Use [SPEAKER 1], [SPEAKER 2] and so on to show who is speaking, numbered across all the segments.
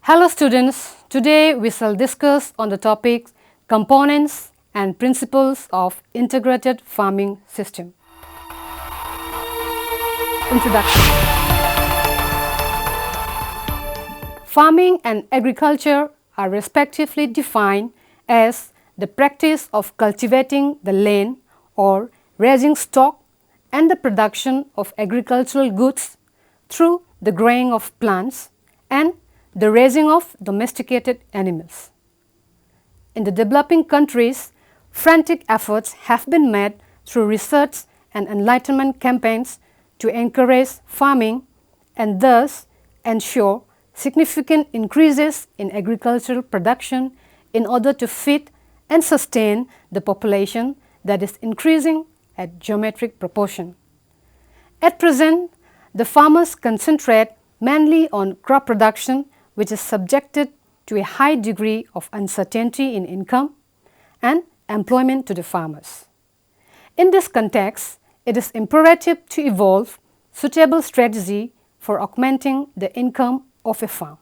[SPEAKER 1] Hello students, today we shall discuss on the topic components and principles of integrated farming system. Introduction. Farming and agriculture are respectively defined as the practice of cultivating the land or raising stock and the production of agricultural goods through the growing of plants and the raising of domesticated animals. In the developing countries, frantic efforts have been made through research and enlightenment campaigns to encourage farming and thus ensure significant increases in agricultural production in order to feed and sustain the population that is increasing at geometric proportion. At present, the farmers concentrate mainly on crop production, which is subjected to a high degree of uncertainty in income and employment to the farmers. In this context, it is imperative to evolve suitable strategy for augmenting the income of a farm.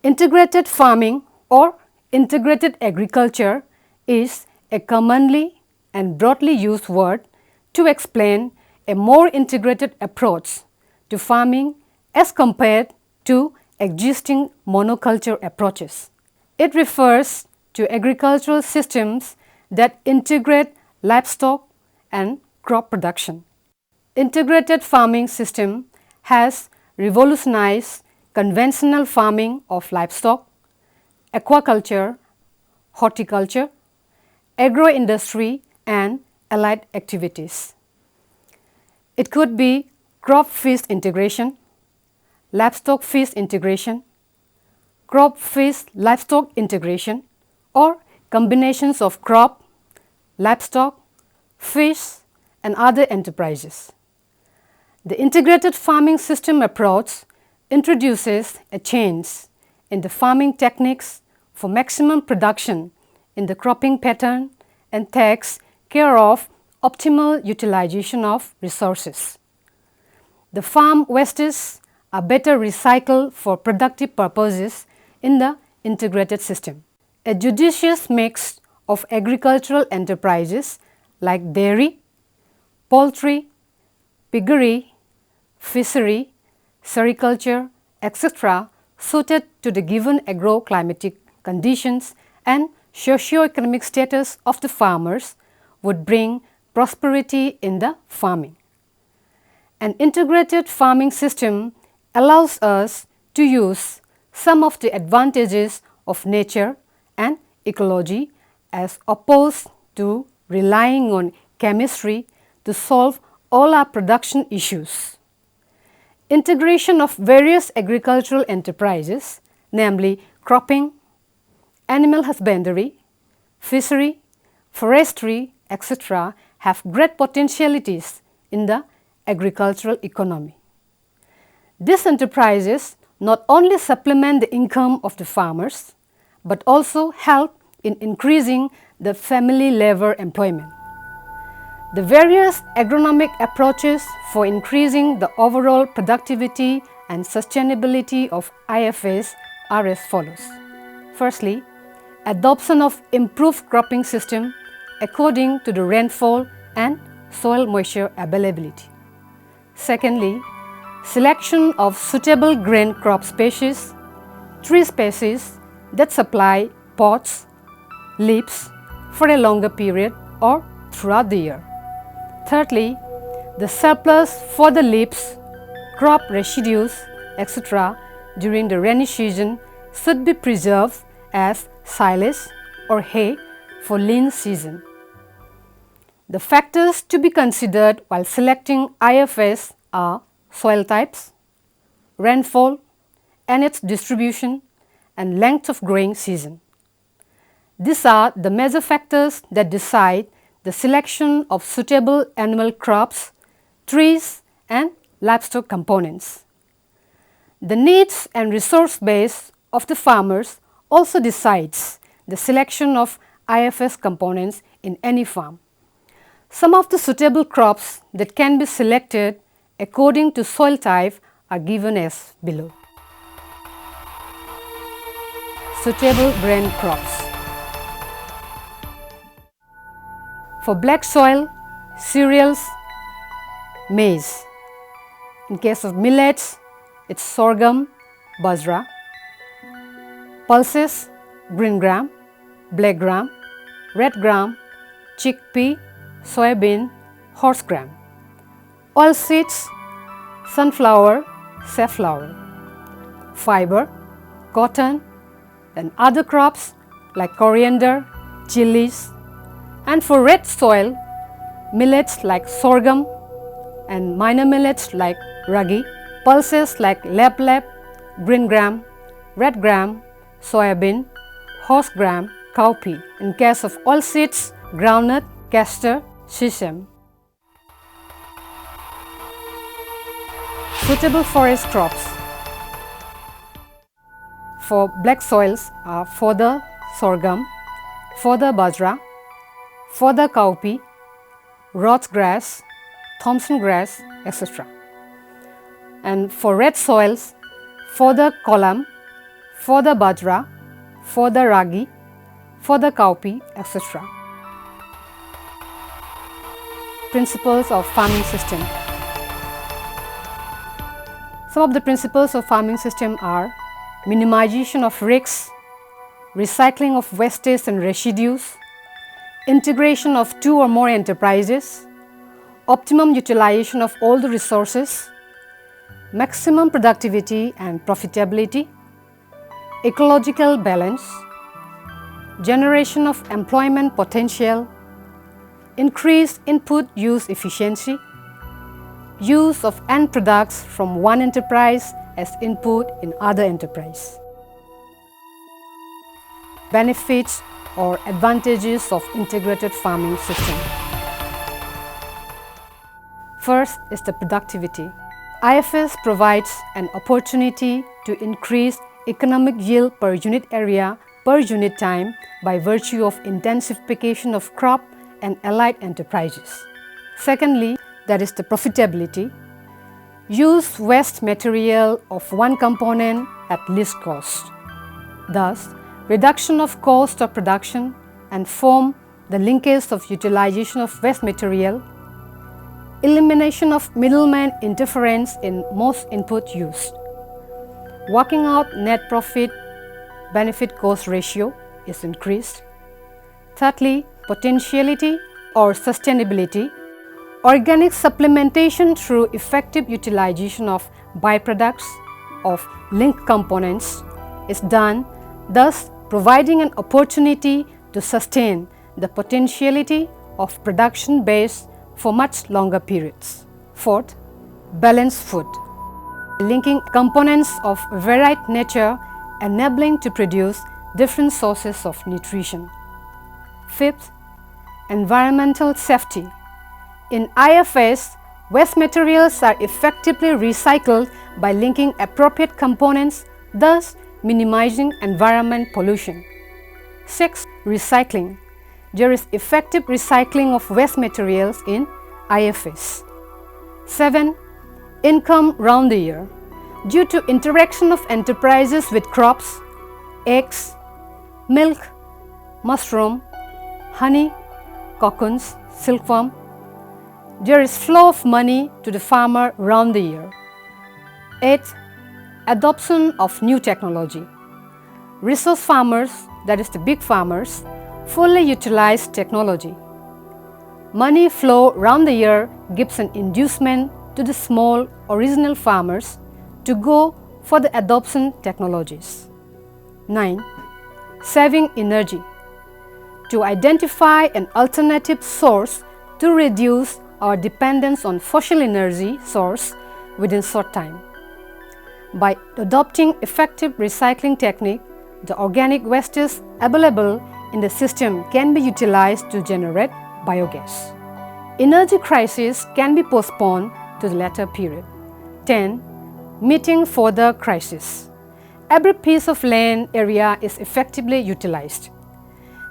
[SPEAKER 1] Integrated farming or integrated agriculture is a commonly and broadly used word to explain a more integrated approach to farming as compared to existing monoculture approaches. It refers to agricultural systems that integrate livestock and crop production. Integrated farming system has revolutionized conventional farming of livestock, aquaculture, horticulture, agro-industry and allied activities. It could be crop-fish integration, livestock-fish integration, crop-fish-livestock integration, or combinations of crop, livestock, fish, and other enterprises. The integrated farming system approach introduces a change in the farming techniques for maximum production in the cropping pattern and takes care of optimal utilization of resources. The farm wastes are better recycled for productive purposes in the integrated system. A judicious mix of agricultural enterprises like dairy, poultry, piggery, fishery, sericulture, etc. suited to the given agroclimatic conditions and socio-economic status of the farmers would bring prosperity in the farming. An integrated farming system allows us to use some of the advantages of nature and ecology as opposed to relying on chemistry to solve all our production issues. Integration of various agricultural enterprises, namely cropping, animal husbandry, fishery, forestry, etc., have great potentialities in the agricultural economy. These enterprises not only supplement the income of the farmers, but also help in increasing the family labor employment. The various agronomic approaches for increasing the overall productivity and sustainability of IFAs are as follows. Firstly, adoption of improved cropping system according to the rainfall and soil moisture availability. Secondly, selection of suitable grain crop species, tree species that supply pods, leaves for a longer period or throughout the year. Thirdly, the surplus for the leaves, crop residues, etc. during the rainy season should be preserved as silage or hay for lean season. The factors to be considered while selecting IFAs are soil types, rainfall and its distribution, and length of growing season. These are the major factors that decide the selection of suitable annual crops, trees and livestock components. The needs and resource base of the farmers also decides the selection of IFS components in any farm. Some of the suitable crops that can be selected according to soil type are given as below. suitable grain crops. For black soil, cereals, maize. In case of millets, it's sorghum, bajra. Pulses, green gram, black gram, red gram, chickpea, soybean, horse gram. Oilseeds, sunflower, safflower. Fiber, cotton, and other crops like coriander, chilies. And for red soil, millets like sorghum and minor millets like ragi, pulses like lep, green gram, red gram, soybean, horse gram, cowpea. In case of oilseeds, groundnut, castor, sesame. Suitable forage crops. For black soils are fodder sorghum, fodder bajra, fodder cowpea, Roth grass, Thompson grass, etc. And for red soils, fodder column, fodder bajra, fodder ragi, fodder cowpea, etc. Principles of farming system. Some of the principles of farming system are minimization of risks, recycling of wastage and residues, integration of 2 or more enterprises, optimum utilization of all the resources, maximum productivity and profitability, ecological balance, generation of employment potential, increased input use efficiency, use of end products from one enterprise as input in other enterprise. Benefits or advantages of integrated farming system. First is the productivity. IFS provides an opportunity to increase economic yield per unit area per unit time by virtue of intensification of crop and allied enterprises. Secondly, that is the profitability. Use waste material of one component at least cost. Thus, reduction of cost of production and form the linkage of utilization of waste material, elimination of middleman interference in most input used. Working out net profit benefit cost ratio is increased. Thirdly, potentiality or sustainability. Organic supplementation through effective utilization of byproducts of linked components is done, thus providing an opportunity to sustain the potentiality of production base for much longer periods. Fourth, balanced food. Linking components of varied nature, enabling to produce different sources of nutrition. Fifth, environmental safety. In IFS, waste materials are effectively recycled by linking appropriate components, thus minimizing environment pollution. 6. Recycling. There is effective recycling of waste materials in IFS. 7. Income round the year. Due to interaction of enterprises with crops, eggs, milk, mushroom, honey, cocoons, silkworm, there is flow of money to the farmer round the year. 8. Adoption of new technology. Resource farmers, that is the big farmers, fully utilize technology. Money flow round the year gives an inducement to the small original farmers to go for the adoption technologies. 9. Saving energy. To identify an alternative source to reduce our dependence on fossil energy source within short time. By adopting effective recycling technique, the organic wastes available in the system can be utilized to generate biogas. Energy crisis can be postponed to the later period. 10. Meeting further crisis. Every piece of land area is effectively utilized.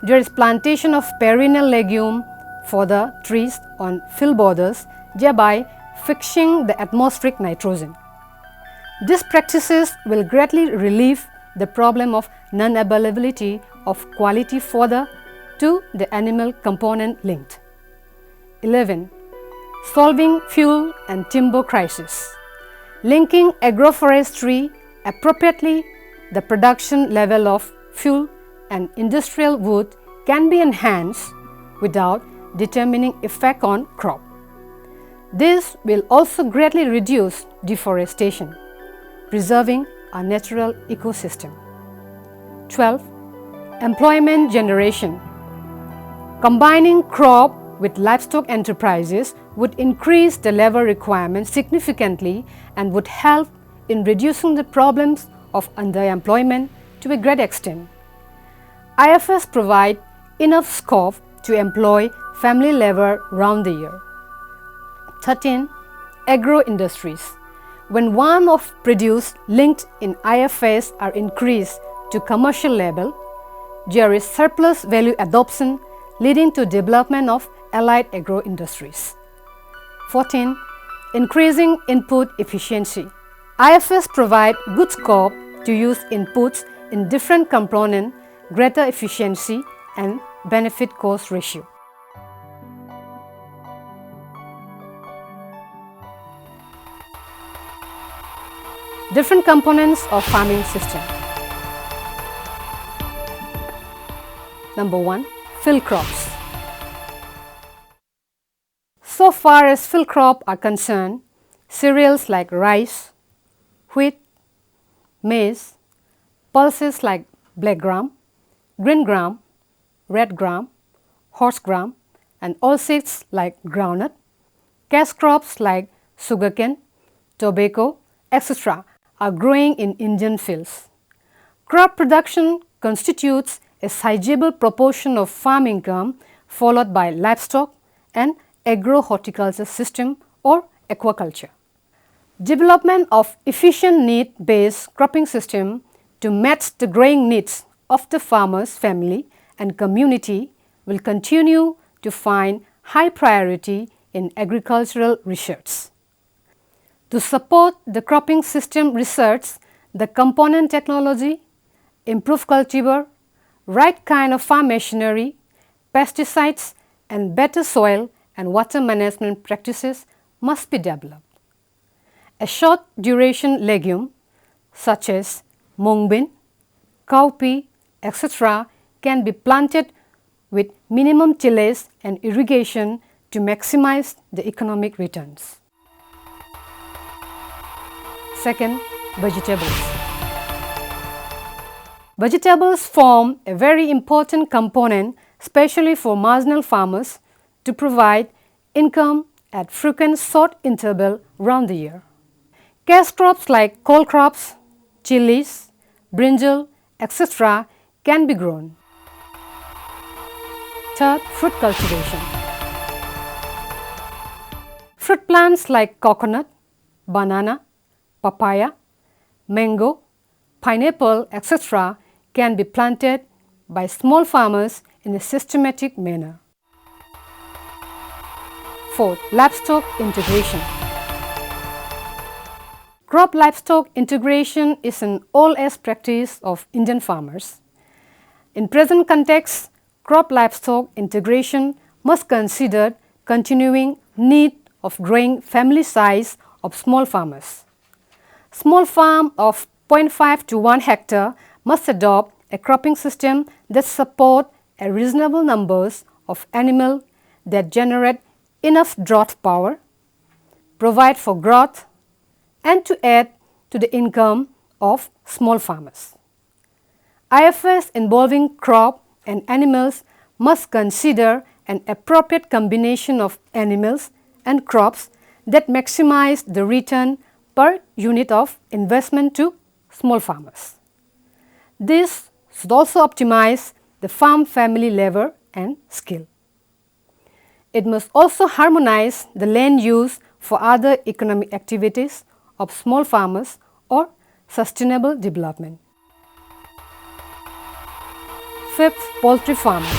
[SPEAKER 1] There is plantation of perennial legume for the trees on field borders, thereby fixing the atmospheric nitrogen. These practices will greatly relieve the problem of non-availability of quality fodder to the animal component linked. 11. Solving fuel and timber crisis. Linking agroforestry appropriately, the production level of fuel and industrial wood can be enhanced without determining effect on crop. This will also greatly reduce deforestation, preserving our natural ecosystem. 12. Employment generation. Combining crop with livestock enterprises would increase the labor requirements significantly and would help in reducing the problems of underemployment to a great extent. IFS provide enough scope to employ family labor round the year. 13. Agro-industries. When one of produce linked in IFS are increased to commercial level, there is surplus value adoption leading to development of allied agro-industries. 14. Increasing input efficiency. IFS provide good scope to use inputs in different components, greater efficiency and benefit cost ratio. Different components of farming system. Number 1. Field crops. So far as field crops are concerned, cereals like rice, wheat, maize, pulses like black gram, green gram, red gram, horse gram, and oilseeds like groundnut, cash crops like sugarcane, tobacco, etc. are growing in Indian fields. Crop production constitutes a sizable proportion of farm income, followed by livestock and agro-horticulture system or aquaculture. Development of efficient need-based cropping system to match the growing needs of the farmer's family and community will continue to find high priority in agricultural research. To support the cropping system research, the component technology, improved cultivar, right kind of farm machinery, pesticides and better soil and water management practices must be developed. A short duration legume such as mung bean, cowpea, etc. can be planted with minimum tillage and irrigation to maximize the economic returns. Second, vegetables. Vegetables form a very important component, especially for marginal farmers, to provide income at frequent short interval round the year. Cash crops like cole crops, chilies, brinjal, etc. can be grown. Third, fruit cultivation. Fruit plants like coconut, banana, papaya, mango, pineapple, etc. can be planted by small farmers in a systematic manner. Fourth, livestock integration. Crop livestock integration is an old-age practice of Indian farmers. In present context, crop livestock integration must consider continuing need of growing family size of small farmers. Small farm of 0.5 to 1 hectare must adopt a cropping system that support a reasonable numbers of animals that generate enough drought power, provide for growth, and to add to the income of small farmers. IFS involving crop and animals must consider an appropriate combination of animals and crops that maximize the return per unit of investment to small farmers. This should also optimize the farm family labor and skill. It must also harmonize the land use for other economic activities of small farmers or sustainable development. Fifth, poultry farming.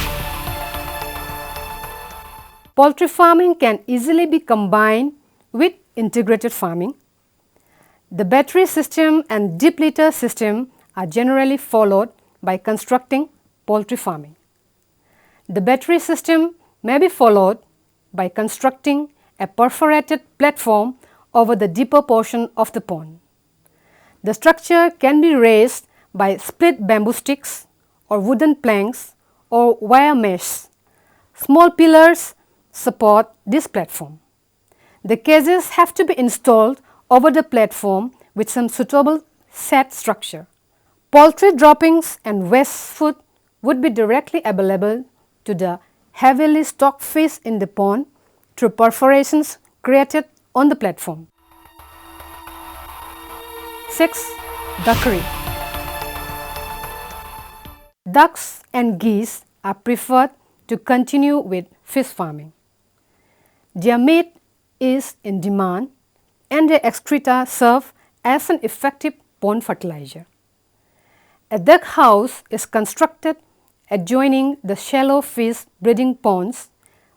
[SPEAKER 1] Poultry farming can easily be combined with integrated farming. The battery system and deep litter system are generally followed by constructing poultry farming. The battery system may be followed by constructing a perforated platform over the deeper portion of the pond. The structure can be raised by split bamboo sticks or wooden planks or wire mesh. Small pillars support this platform. The cages have to be installed over the platform with some suitable set structure. Poultry droppings and waste food would be directly available to the heavily stocked fish in the pond through perforations created on the platform. 6. Duckery. Ducks and geese are preferred to continue with fish farming. Their meat is in demand and their excreta serve as an effective pond fertilizer. A duck house is constructed adjoining the shallow fish breeding ponds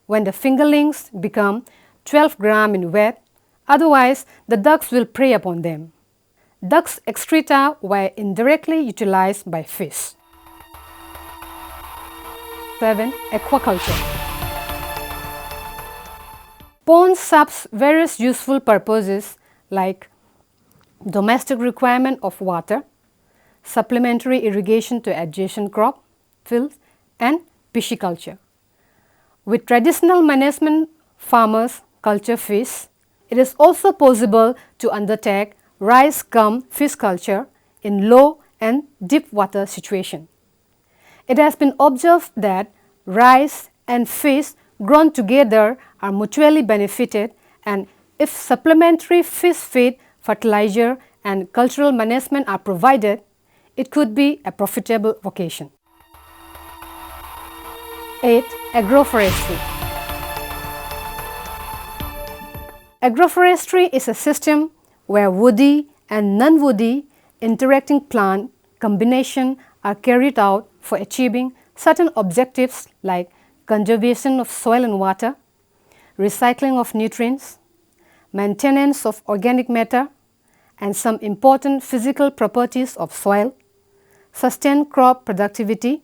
[SPEAKER 1] when the fingerlings become 12 grams in weight, otherwise the ducks will prey upon them. Ducks' excreta were indirectly utilized by fish. 7. Aquaculture. Ponds serve various useful purposes like domestic requirement of water, supplementary irrigation to adjacent crop fields, and pisciculture. With traditional management, farmers culture fish. It is also possible to undertake rice-cum-fish culture in low and deep water situations. It has been observed that rice and fish grown together are mutually benefited, and if supplementary fish feed, fertilizer and cultural management are provided, it could be a profitable vocation. 8. Agroforestry. Agroforestry is a system where woody and non-woody interacting plant combination are carried out for achieving certain objectives like conservation of soil and water, recycling of nutrients, maintenance of organic matter, and some important physical properties of soil, sustain crop productivity,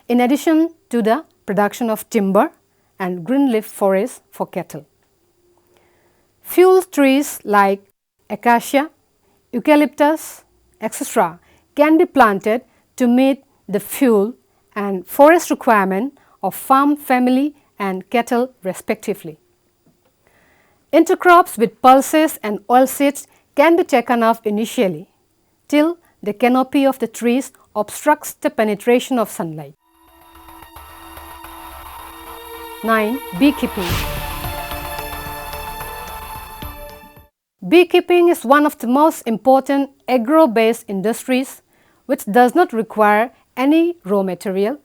[SPEAKER 1] in addition to the production of timber and green leaf forests for cattle. Fuel trees like acacia, eucalyptus, etc. can be planted to meet the fuel and forest requirement of farm family and cattle respectively. Intercrops with pulses and oilseeds can be taken off initially till the canopy of the trees obstructs the penetration of sunlight. 9. Beekeeping. Beekeeping is one of the most important agro-based industries which does not require any raw material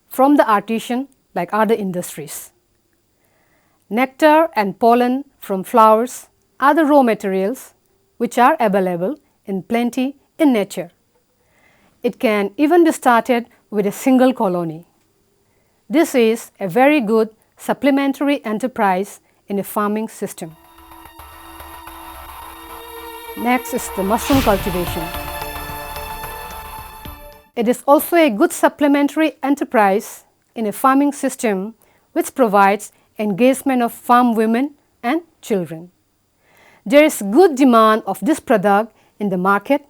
[SPEAKER 1] from the artisan like other industries. Nectar and pollen from flowers are the raw materials which are available in plenty in nature. It can even be started with a single colony. This is a very good supplementary enterprise in a farming system. Next is the mushroom cultivation. It is also a good supplementary enterprise in a farming system which provides engagement of farm women and children. There is good demand of this product in the market,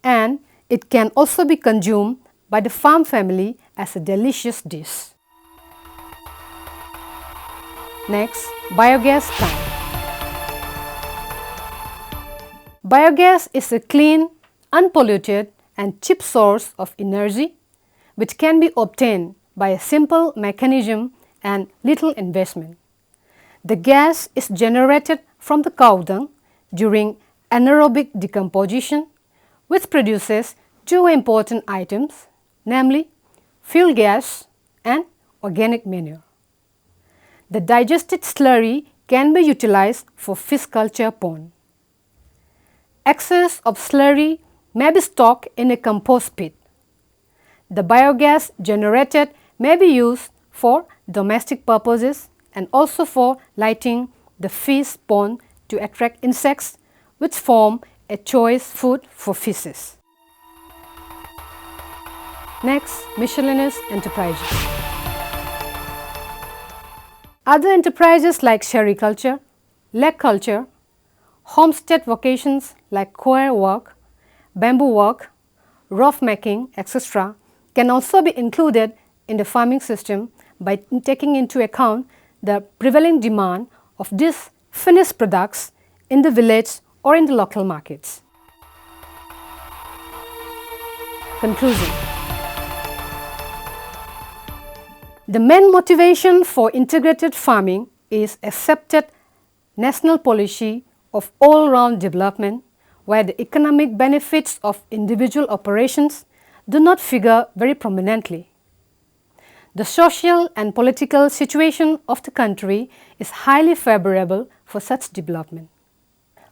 [SPEAKER 1] and it can also be consumed by the farm family as a delicious dish. Next, biogas plant. Biogas is a clean, unpolluted and cheap source of energy which can be obtained by a simple mechanism and little investment. The gas is generated from the cow dung during anaerobic decomposition, which produces two important items, namely fuel gas and organic manure. The digested slurry can be utilized for fish culture pond. Excess of slurry may be stored in a compost pit. The biogas generated may be used for domestic purposes and also for lighting the fish pond to attract insects which form a choice food for fishes. Next, miscellaneous enterprises. Other enterprises like sericulture, leg culture, homestead vocations like coir work, bamboo work, rough making, etc. can also be included in the farming system by taking into account the prevailing demand of these finished products in the village or in the local markets. Conclusion. The main motivation for integrated farming is accepted national policy of all-round development, where the economic benefits of individual operations do not figure very prominently. The social and political situation of the country is highly favorable for such development.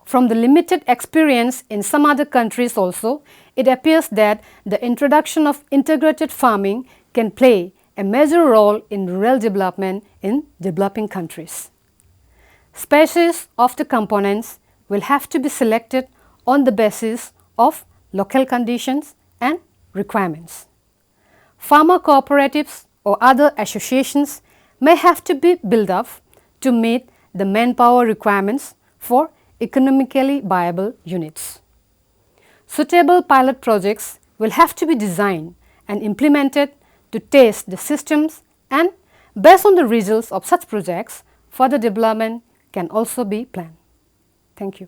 [SPEAKER 1] From the limited experience in some other countries also, it appears that the introduction of integrated farming can play a major role in rural development in developing countries. Species of the components will have to be selected on the basis of local conditions and requirements. Farmer cooperatives or other associations may have to be built up to meet the manpower requirements for economically viable units. Suitable pilot projects will have to be designed and implemented to test the systems, and based on the results of such projects, further development can also be planned. Thank you.